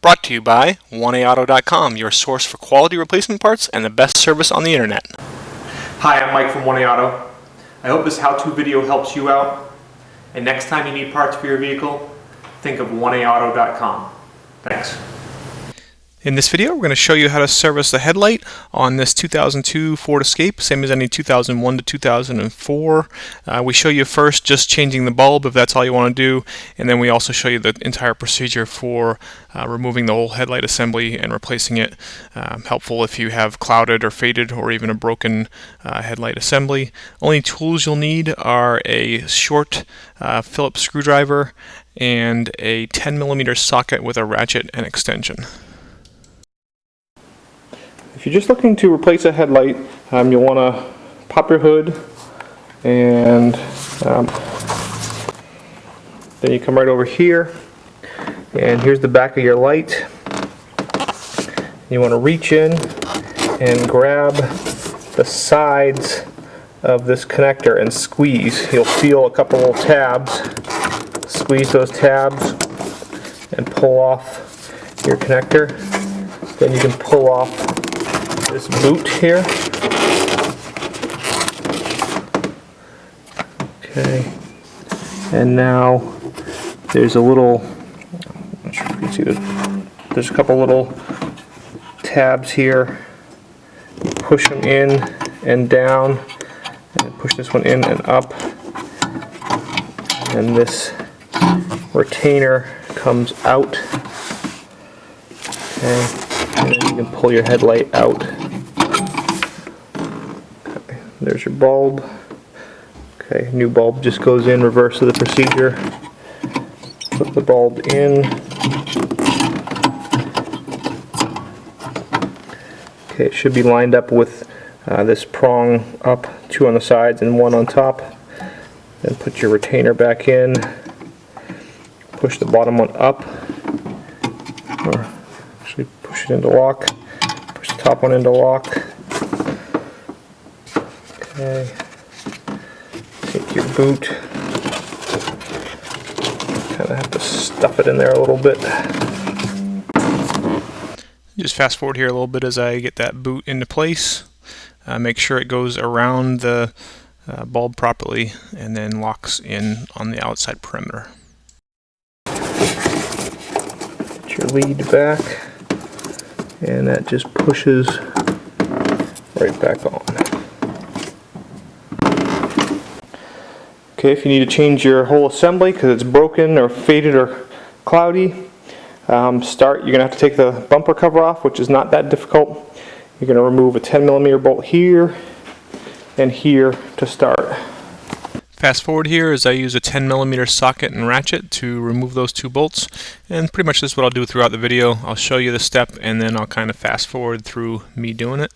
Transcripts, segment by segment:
Brought to you by 1AAuto.com, your source for quality replacement parts and the best service on the internet. Hi, I'm Mike from 1AAuto. I hope this how-to video helps you out. And next time you need parts for your vehicle, think of 1AAuto.com. Thanks. In this video, we're going to show you how to service the headlight on this 2002 Ford Escape, same as any 2001 to 2004. We show you first just changing the bulb if that's all you want to do, and then we also show you the entire procedure for removing the whole headlight assembly and replacing it. Helpful if you have clouded or faded or even a broken headlight assembly. Only tools you'll need are a short Phillips screwdriver and a 10mm socket with a ratchet and extension. If you're just looking to replace a headlight, you'll want to pop your hood, and then you come right over here, and here's the back of your light. You want to reach in and grab the sides of this connector and squeeze. You'll feel a couple little tabs. Squeeze those tabs and pull off your connector. Then you can pull off this boot here. Okay, and now there's a little, I'm not sure if you can see this, there's a couple little tabs here. You push them in and down, and push this one in and up, and this retainer comes out. Okay, and then you can pull your headlight out. Okay, there's your bulb. Okay, new bulb just goes in, reverse of the procedure. Put the bulb in. Okay, it should be lined up with this prong up, two on the sides and one on top. Then put your retainer back in. Push the bottom one up, or actually push it into lock. Push the top one into lock. Okay. Take your boot. Kind of have to stuff it in there a little bit. Just fast forward here a little bit as I get that boot into place. Make sure it goes around the bulb properly and then locks in on the outside perimeter. Get your lead back, and that just pushes right back on. Okay, if you need to change your whole assembly because it's broken or faded or cloudy, you're going to have to take the bumper cover off, which is not that difficult. You're going to remove a 10mm bolt here and here to start. Fast forward here as I use a 10mm socket and ratchet to remove those two bolts, and pretty much this is what I'll do throughout the video. I'll show you the step and then I'll kind of fast forward through me doing it.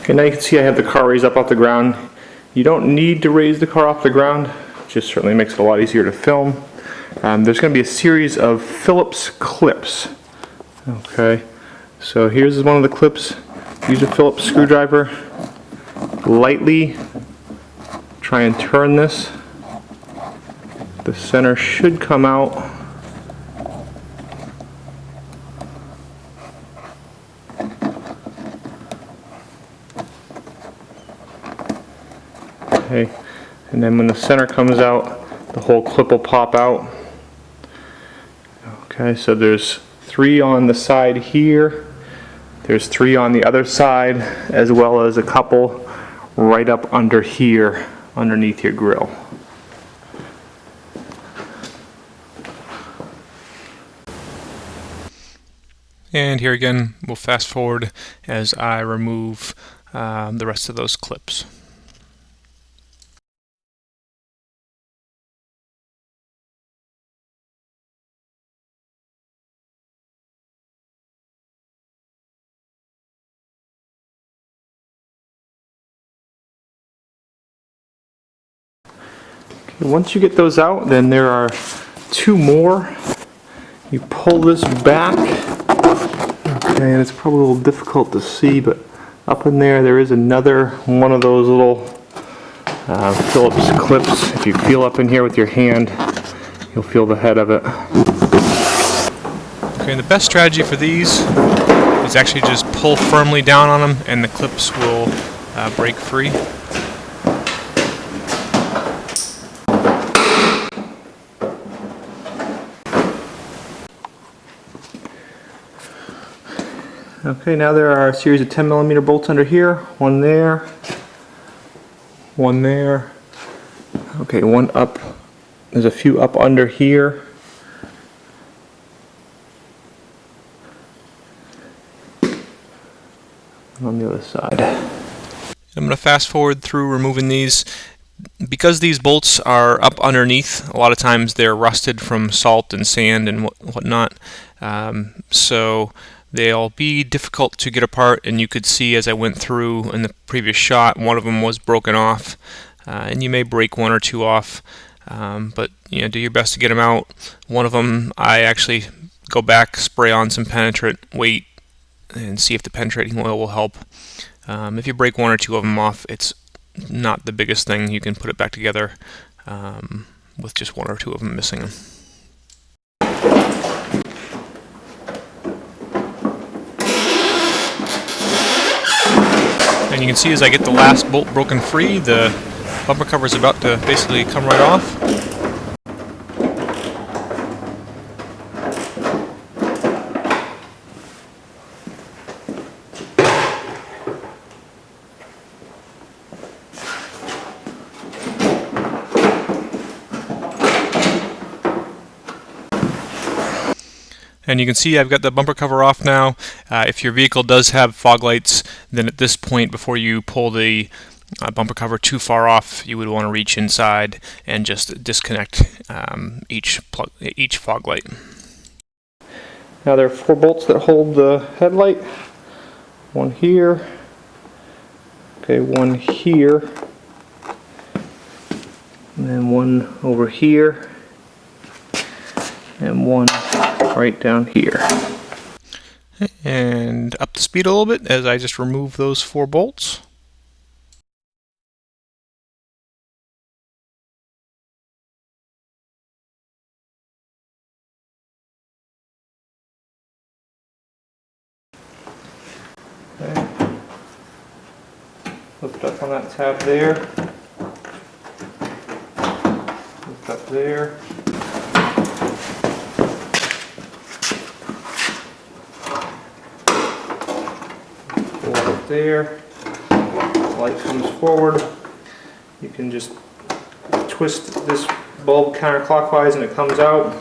Okay, now you can see I have the car raised up off the ground. You don't need to raise the car off the ground, it just certainly makes it a lot easier to film. There's going to be a series of Phillips clips. Okay, so here's one of the clips. Use a Phillips screwdriver, lightly try and turn this. The center should come out. Okay, and then when the center comes out, the whole clip will pop out. Okay, so there's 3 on the side here. There's 3 on the other side, as well as a couple right up under here, underneath your grill. And here again, we'll fast forward as I remove the rest of those clips. Once you get those out, then there are 2 more. You pull this back. Okay, and it's probably a little difficult to see, but up in there is another one of those little Phillips clips. If you feel up in here with your hand, you'll feel the head of it. Okay, and the best strategy for these is actually just pull firmly down on them and the clips will break free. Okay, now there are a series of 10mm bolts under here. One there. One there. Okay, one up. There's a few up under here. On the other side. I'm going to fast forward through removing these. Because these bolts are up underneath, a lot of times they're rusted from salt and sand and whatnot. So they'll be difficult to get apart, and you could see as I went through in the previous shot, one of them was broken off. And you may break one or two off, but do your best to get them out. One of them, I actually go back, spray on some penetrant, wait, and see if the penetrating oil will help. If you break one or two of them off, it's not the biggest thing. You can put it back together with just one or two of them missing them. And you can see as I get the last bolt broken free, the bumper cover is about to basically come right off. And you can see I've got the bumper cover off now. If your vehicle does have fog lights, then at this point, before you pull the bumper cover too far off, you would want to reach inside and just disconnect each fog light. Now there are 4 bolts that hold the headlight. One here. Okay, one here. And then one over here. And one right down here. And up the speed a little bit as I just remove those 4 bolts. Okay. Lift up on that tab there. Lift up there. Pull up there. The light comes forward. You can just twist this bulb counterclockwise and it comes out.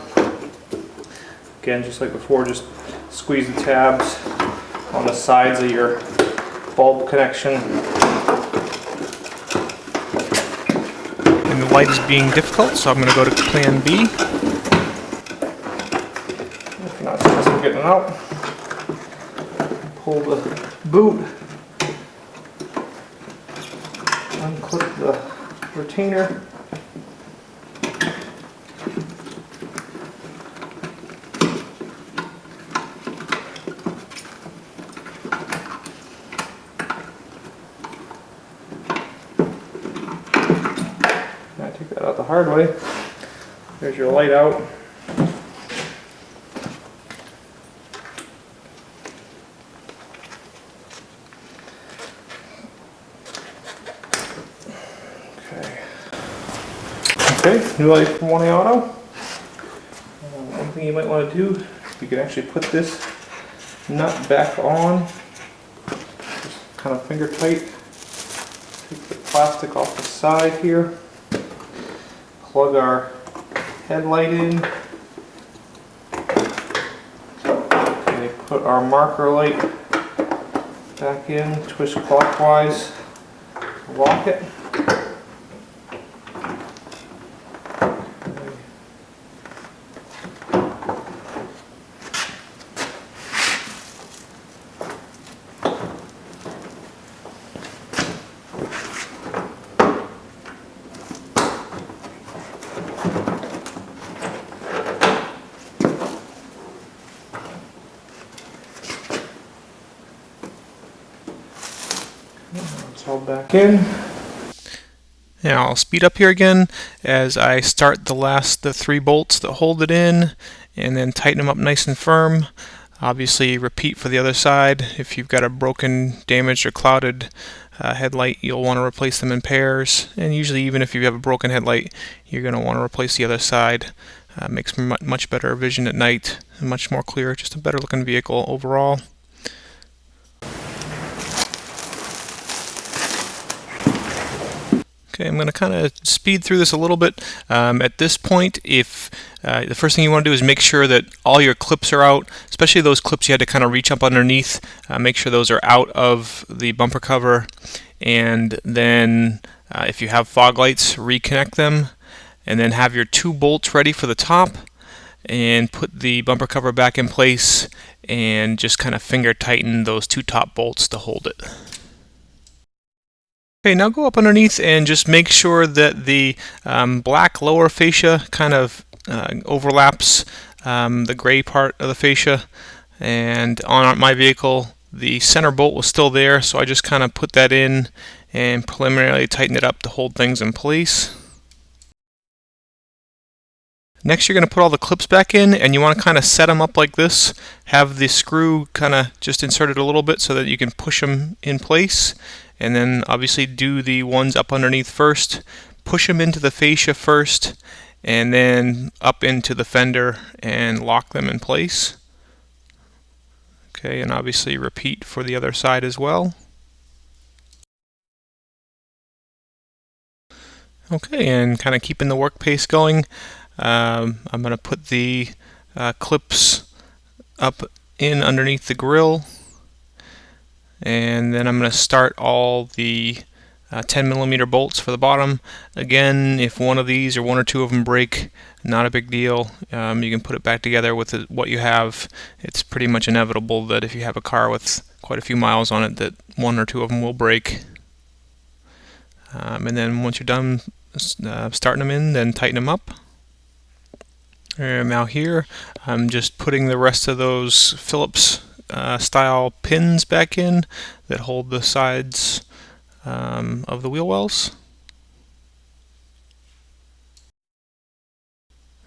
Again, just like before, just squeeze the tabs on the sides of your bulb connection. And the light is being difficult, so I'm going to go to plan B. If you're not successful getting it out, pull the boot, unclip the retainer. Take that out the hard way. There's your light out. Okay, new light from 1A Auto. One thing you might want to do, you can actually put this nut back on, just kind of finger tight. Take the plastic off the side here. Plug our headlight in. Okay, put our marker light back in, twist clockwise, lock it. It's all back in. Now I'll speed up here again as I start the 3 bolts that hold it in, and then tighten them up nice and firm. Obviously repeat for the other side. If you've got a broken, damaged, or clouded headlight, you'll want to replace them in pairs, and usually even if you have a broken headlight, you're going to want to replace the other side. Makes much better vision at night, and much more clear, just a better looking vehicle overall. Okay, I'm going to kind of speed through this a little bit. At this point, if the first thing you want to do is make sure that all your clips are out, especially those clips you had to kind of reach up underneath. Make sure those are out of the bumper cover, and then if you have fog lights, reconnect them, and then have your 2 bolts ready for the top, and put the bumper cover back in place, and just kind of finger tighten those 2 top bolts to hold it. Okay, now go up underneath and just make sure that the black lower fascia kind of overlaps the gray part of the fascia. And on my vehicle, the center bolt was still there, so I just kind of put that in and preliminarily tighten it up to hold things in place. Next, you're going to put all the clips back in, and you want to kind of set them up like this. Have the screw kind of just inserted a little bit so that you can push them in place. And then obviously do the ones up underneath first. Push them into the fascia first, and then up into the fender and lock them in place. Okay, and obviously repeat for the other side as well. Okay, and kind of keeping the work pace going. I'm going to put the clips up in underneath the grill, and then I'm going to start all the 10mm bolts for the bottom. Again, if one of these or 1 or 2 of them break, not a big deal. You can put it back together with what you have. It's pretty much inevitable that if you have a car with quite a few miles on it, that 1 or 2 of them will break. And then once you're done starting them in, then tighten them up. And now here, I'm just putting the rest of those Phillips style pins back in that hold the sides of the wheel wells.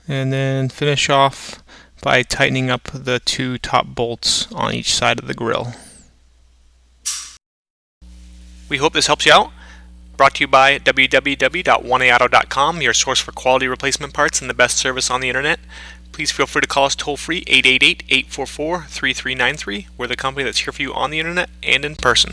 And then finish off by tightening up the 2 top bolts on each side of the grill. We hope this helps you out. Brought to you by www.1aauto.com, your source for quality replacement parts and the best service on the internet. Please feel free to call us toll-free 888-844-3393. We're the company that's here for you on the internet and in person.